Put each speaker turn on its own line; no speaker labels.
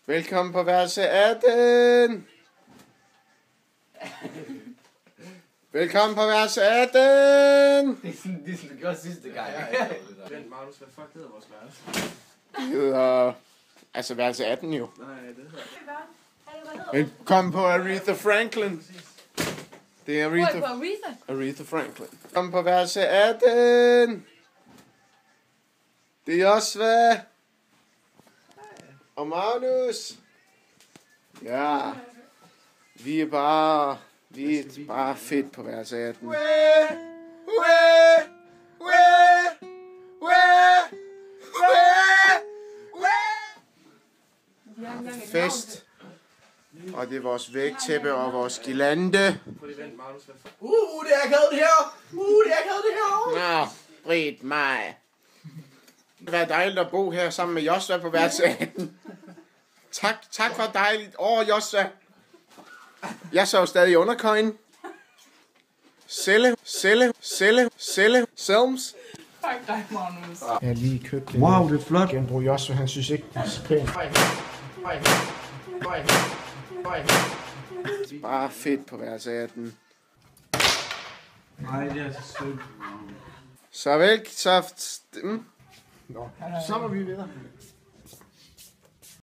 Velkommen på værelse 18. Velkommen på værelse 18.
Det er sådan du gjorde sidste gang.
Vent, Magnus, hvad fuck hedder vores værelse?
Det hedder... Altså værelse 18 jo.
Nej, det hedder...
Velkommen på Aretha Franklin. Det er
Aretha.
Aretha Franklin. Velkommen på værelse 18. Det er også hvad? Og Magnus. Ja. Vi er bare fedt på værelse 18. Fest. Og det er vores vægtæppe og vores girlande.
Prøv lige vent, Magnus, hvad fuck...
Det er akavet det her. Det er akavet det her.
Nå, Britt mig. Det var dejligt at bo her sammen med Joshua på værelse 18. Tak for dejligt. Joshua. Jeg så stadig i undercoin. Selms.
Fuck dig, Magnus.
Jeg har lige købt en
Wow, det er flot.
genbrug. Joshua, han synes ikke, det er så pænt. Bare fedt på værelse 18.
Nej, det er så sødt.
Så væk, så... Nå, så var vi videre.